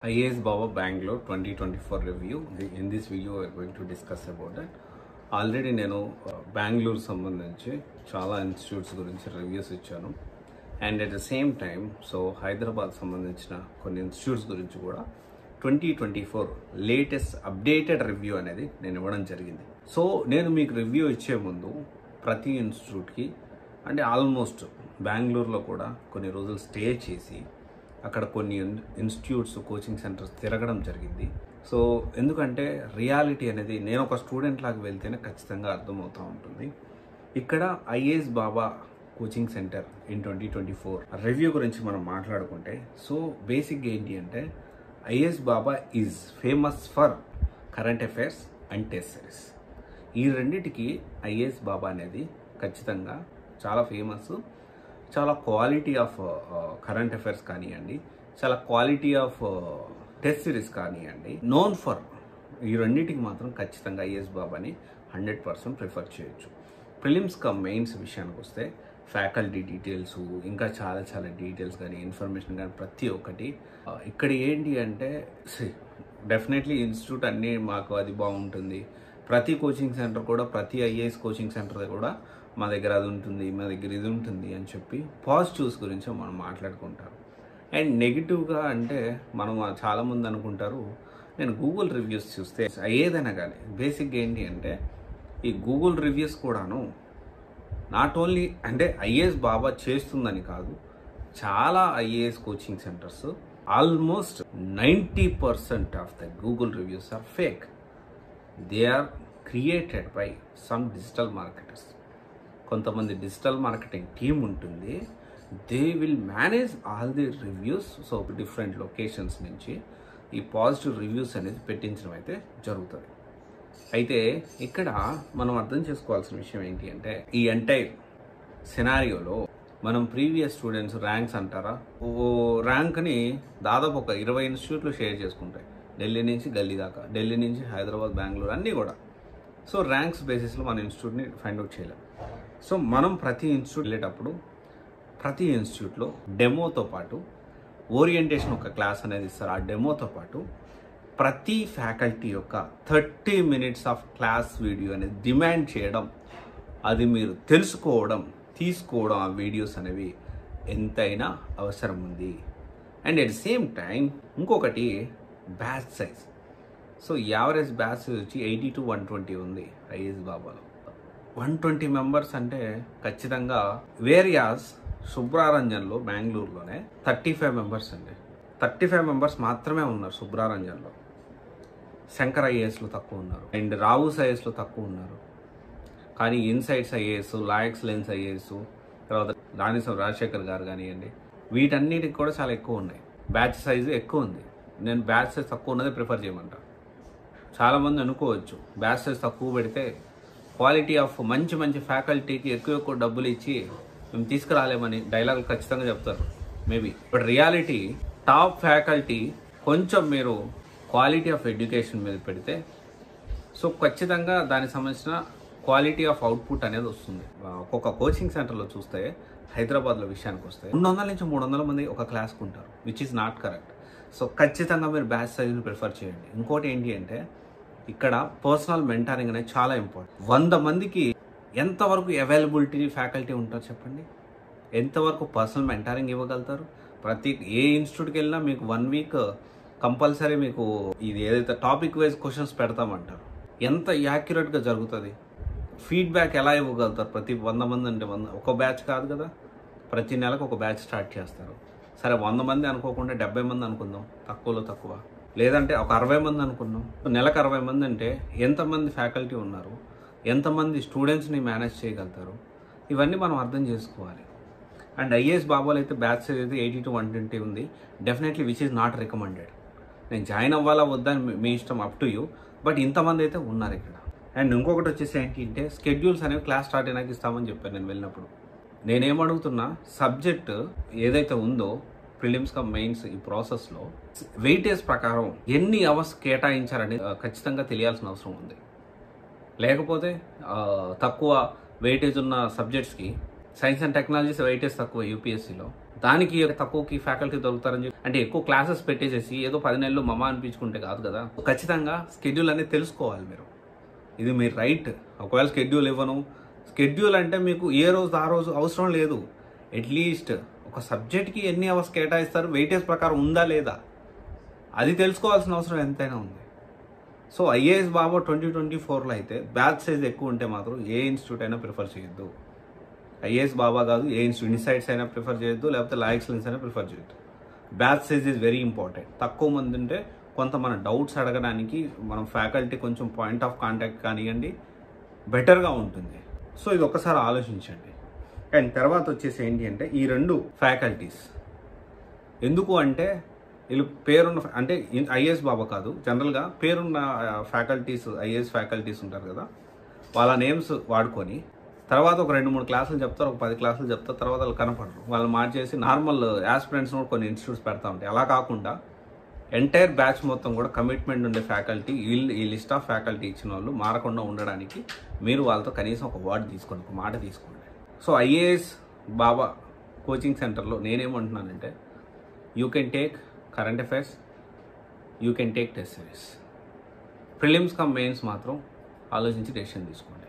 IAS Baba Bangalore 2024 review. In this video, we are going to discuss about that. Already నేను బెంగళూరు సంబంధించి చాలా institutes గురించి reviews ఇచ్చాను. And at the same time Hyderabad సంబంధించిన కొన్ని institutes గురించి కూడా 2024 లేటెస్ట్ అప్డేటెడ్ రివ్యూ అనేది నేను ఇవ్వడం జరిగింది. సో నేను మీకు రివ్యూ ఇచ్చే ముందు ప్రతి ఇన్స్టిట్యూట్కి అంటే ఆల్మోస్ట్ బెంగళూరులో కూడా కొన్ని రోజులు స్టే చేసి అక్కడ కొన్ని ఇన్స్టిట్యూట్స్ కోచింగ్ సెంటర్స్ తిరగడం జరిగింది. సో ఎందుకంటే రియాలిటీ అనేది నేను ఒక స్టూడెంట్ లాగా వెళ్తేనే ఖచ్చితంగా అర్థమవుతూ ఉంటుంది. ఇక్కడ IAS Baba coaching centre in 2024 review గురించి మనం మాట్లాడుకుంటే బేసిక్గా ఏంటి అంటే IAS Baba is famous for current affairs and test series. ఈ రెండింటికి ఐఏఎస్ బాబా అనేది ఖచ్చితంగా చాలా ఫేమస్. చాలా క్వాలిటీ ఆఫ్ కరెంట్ అఫైర్స్ కానివ్వండి, చాలా క్వాలిటీ ఆఫ్ టెస్ట్ సిరీస్ కానివ్వండి, నోన్ ఫర్ ఈ రెండింటికి మాత్రం ఖచ్చితంగా ఐఏఎస్ బాబాని 100% ప్రిఫర్ చేయొచ్చు. ప్రిలిమ్స్ కమ్ మెయిన్స్ విషయానికి వస్తే ఫ్యాకల్టీ డీటెయిల్స్, ఇంకా చాలా డీటెయిల్స్ కానీ ఇన్ఫర్మేషన్ కానీ ప్రతి ఒక్కటి ఇక్కడ ఏంటి అంటే డెఫినెట్లీ ఇన్స్టిట్యూట్ అన్నీ మాకు అది బాగుంటుంది. ప్రతి కోచింగ్ సెంటర్ కూడా ప్రతి ఐఏఎస్ కోచింగ్ సెంటర్ కూడా మా దగ్గర అది ఉంటుంది, మా దగ్గర ఇది ఉంటుంది అని చెప్పి పాజిటివ్స్ గురించి మనం మాట్లాడుకుంటారు. అండ్ నెగిటివ్గా అంటే మనం చాలామంది అనుకుంటారు, నేను గూగుల్ రివ్యూస్ చూస్తే ఏదైనా కానీ బేసిక్గా ఏంటి అంటే ఈ గూగుల్ రివ్యూస్ కూడాను నాట్ ఓన్లీ అంటే ఐఏఎస్ బాబా చేస్తుందని కాదు, చాలా IAS coaching centres almost 90% of the Google reviews are fake. They are created by some digital marketers. కొంతమంది డిజిటల్ మార్కెటింగ్ టీమ్ ఉంటుంది, they will manage all the reviews. Different locations నుంచి ఈ positive reviews అనేది పెట్టించడం అయితే జరుగుతుంది. అయితే ఇక్కడ మనం అర్థం చేసుకోవాల్సిన విషయం ఏంటి అంటే ఈ ఎంటైర్ సినారియోలో మనం ప్రీవియస్ స్టూడెంట్స్ ర్యాంక్స్ అంటారా, ర్యాంక్ని దాదాపు ఒక 20 ఇన్స్టిట్యూట్లు షేర్ చేసుకుంటాయి. ఢిల్లీ నుంచి గల్లీ దాకా, ఢిల్లీ నుంచి హైదరాబాద్, బెంగళూరు అన్నీ కూడా. ర్యాంక్స్ బేసిస్లో మన ఇన్స్టిట్యూట్ని ఫైండ్ అవుట్ చేయలేం. మనం ప్రతి ఇన్స్టిట్యూట్ వెళ్ళేటప్పుడు ప్రతి ఇన్స్టిట్యూట్లో డెమోతో పాటు ఓరియంటేషన్ ఒక క్లాస్ అనేది ఇస్తారు. ఆ డెమోతో పాటు ప్రతి ఫ్యాకల్టీ యొక్క 30 minutes ఆఫ్ క్లాస్ వీడియో అనేది డిమాండ్ చేయడం, అది మీరు తెలుసుకోవడం, తీసుకోవడం, ఆ వీడియోస్ అనేవి ఎంతైనా అవసరం ఉంది. And at the same time ఇంకొకటి batch size. Average batch size వచ్చి 80 to 120 ఉంది ఐఏఎస్ బాబాలో. 120 మెంబర్స్ అంటే ఖచ్చితంగా వేరియాస్ సుబ్రారంజన్లో బెంగళూరులోనే 35 మెంబర్స్ అండి. 35 మెంబర్స్ మాత్రమే ఉన్నారు సుబ్రారంజన్లో. శంకర్ ఐఏఎస్లో తక్కువ ఉన్నారు అండ్ రావుస్ ఐఏఎస్లో తక్కువ ఉన్నారు. కానీ ఇన్సైట్స్ ఐఏఎస్, లా ఎక్సలెన్స్ ఐఏఎస్, తర్వాత రాణిసం రాజశేఖర్ గారు కానివ్వండి, వీటన్నిటికి కూడా చాలా ఎక్కువ ఉన్నాయి. బ్యాచ్ సైజు ఎక్కువ ఉంది. నేను బ్యాచ్ సైజ్ తక్కువ ఉన్నదే ప్రిఫర్ చేయమంటా. చాలామంది అనుకోవచ్చు బ్యాచ్ సైజ్ తక్కువ పెడితే క్వాలిటీ ఆఫ్ మంచి ఫ్యాకల్టీకి ఎక్కువ డబ్బులు ఇచ్చి మేము తీసుకురాలేమని డైలాగులు ఖచ్చితంగా చెప్తారు maybe. But reality top faculty కొంచెం మీరు క్వాలిటీ ఆఫ్ ఎడ్యుకేషన్ మీద పెడితే ఖచ్చితంగా దానికి సంబంధించిన క్వాలిటీ ఆఫ్ అవుట్పుట్ అనేది వస్తుంది. ఒక్కొక్క కోచింగ్ సెంటర్లో చూస్తే హైదరాబాద్లో విషయానికి వస్తే 200 నుంచి 300 మంది ఒక క్లాస్కి ఉంటారు, విచ్ ఈజ్ నాట్ కరెక్ట్. ఖచ్చితంగా మీరు బ్యాచ్ సైజుని ప్రిఫర్ చేయండి. ఇంకోటి ఏంటి అంటే ఇక్కడ పర్సనల్ మెంటరింగ్ అనేది చాలా ఇంపార్టెంట్. 100 మందికి ఎంతవరకు అవైలబిలిటీ ఫ్యాకల్టీ ఉంటారు చెప్పండి? ఎంతవరకు పర్సనల్ మెంటరింగ్ ఇవ్వగలుగుతారు? ప్రతి ఏ ఇన్స్టిట్యూట్కి వెళ్ళినా మీకు 1 week కంపల్సరీ మీకు ఇది ఏదైతే టాపిక్ వైజ్ క్వశ్చన్స్ పెడతామంటారు, ఎంత యాక్యురేట్గా జరుగుతుంది? ఫీడ్బ్యాక్ ఎలా ఇవ్వగలుగుతారు? ప్రతి 100 మంది అంటే ఒక బ్యాచ్ కాదు కదా, ప్రతి నెలకు ఒక బ్యాచ్ స్టార్ట్ చేస్తారు. సరే 100 మంది అనుకోకుండా 70 మంది అనుకుందాం, తక్కువలో తక్కువ. లేదంటే ఒక 60 మంది అనుకున్నాం. నెలకు 60 మంది అంటే ఎంతమంది ఫ్యాకల్టీ ఉన్నారు, ఎంతమంది స్టూడెంట్స్ని మేనేజ్ చేయగలుగుతారు? ఇవన్నీ మనం అర్థం చేసుకోవాలి. అండ్ ఐఏఎస్ బాబాలో అయితే బ్యాచ్ అయితే 80 to 120 ఉంది. Definitely which is not recommended. నేను జాయిన్ అవ్వాలా వద్దని మీ ఇష్టం, అప్ టు యూ. బట్ ఇంతమంది అయితే ఉన్నారు ఇక్కడ. అండ్ ఇంకొకటి వచ్చేసి ఏంటి అంటే స్కెడ్యూల్స్ అనేవి క్లాస్ స్టార్ట్ అయినాక ఇస్తామని చెప్పాను నేను వెళ్ళినప్పుడు. నేనేమడుగుతున్నా, సబ్జెక్ట్ ఏదైతే ఉందో ప్రిలిమ్స్ కమ్ మెయిన్స్ ఈ ప్రాసెస్లో వెయిటేజ్ ప్రకారం ఎన్ని అవర్స్ కేటాయించారని ఖచ్చితంగా తెలియాల్సిన అవసరం ఉంది. లేకపోతే తక్కువ వెయిటేజ్ ఉన్న సబ్జెక్ట్స్కి సైన్స్ అండ్ టెక్నాలజీస్ వెయిటేజ్ తక్కువ యూపీఎస్సీలో, దానికి తక్కువకి ఫ్యాకల్టీ దొరుకుతారని చెప్పి అంటే ఎక్కువ క్లాసెస్ పెట్టేసేసి ఏదో 10 నెలలు మమ అనిపించుకుంటే కాదు కదా. ఖచ్చితంగా స్కెడ్యూల్ అనేది తెలుసుకోవాలి మీరు. ఇది మీ రైట్. ఒకవేళ స్కెడ్యూల్ ఇవ్వను, స్కెడ్యూల్ అంటే మీకు ఏ రోజు ఆ రోజు అవసరం లేదు. అట్లీస్ట్ ఒక సబ్జెక్ట్కి ఎన్ని అవర్స్ కేటాయిస్తారు, వెయిటేజ్ ప్రకారం ఉందా లేదా, అది తెలుసుకోవాల్సిన అవసరం ఎంతైనా ఉంది. సో ఐఏఎస్ బాబా 2024లో అయితే బ్యాచ్ సైజ్ ఎక్కువ ఉంటే మాత్రం ఏ ఇన్స్టిట్యూట్ అయినా ప్రిఫర్ చేయొద్దు. ఐఏఎస్ బాబా కాదు, ఏ ఇన్స్టిట్యూట్ ఇన్సైట్స్ అయినా ప్రిఫర్ చేయొద్దు, లేకపోతే లా ఎక్సలెన్స్ అయినా ప్రిఫర్ చేయొద్దు. Batch size is very important. తక్కువ మంది ఉంటే కొంత మన డౌట్స్ అడగడానికి మనం ఫ్యాకల్టీ కొంచెం పాయింట్ ఆఫ్ కాంటాక్ట్ కానివ్వండి బెటర్గా ఉంటుంది. సో ఇది ఒక్కసారి ఆలోచించండి. అండ్ తర్వాత వచ్చేసి ఏంటి అంటే ఈ 2 ఫ్యాకల్టీస్ ఎందుకు అంటే వీళ్ళు పేరున్న అంటే ఐఏఎస్ బాబా కాదు, జనరల్గా పేరున్న ఫ్యాకల్టీస్ ఐఏఎస్ ఫ్యాకల్టీస్ ఉంటారు కదా, వాళ్ళ నేమ్స్ వాడుకొని తర్వాత ఒక 2-3 క్లాసులు చెప్తారు, ఒక 10 క్లాసులు చెప్తారు, తర్వాత వాళ్ళు కనపడరు. వాళ్ళు మార్చేసి నార్మల్ యాస్పిరెంట్స్ కూడా కొన్ని ఇన్స్టిట్యూట్స్ పెడతా ఉంటాయి. అలా కాకుండా ఎంటైర్ బ్యాచ్ మొత్తం కూడా కమిట్మెంట్ ఉండే ఫ్యాకల్టీ, ఈ లిస్ట్ ఆఫ్ ఫ్యాకల్టీ ఇచ్చిన వాళ్ళు మారకుండా ఉండడానికి మీరు వాళ్ళతో కనీసం ఒక వర్డ్ తీసుకోండి, ఒక మాట తీసుకోండి. సో ఐఏఎస్ బాబా కోచింగ్ సెంటర్లో నేనేమంటున్నానంటే you can take current affairs, you can take test series. Prelims come mains మాత్రం ఆలోచించి డెసిషన్ తీసుకోండి.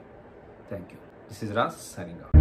Thank you. This is Ras signing off.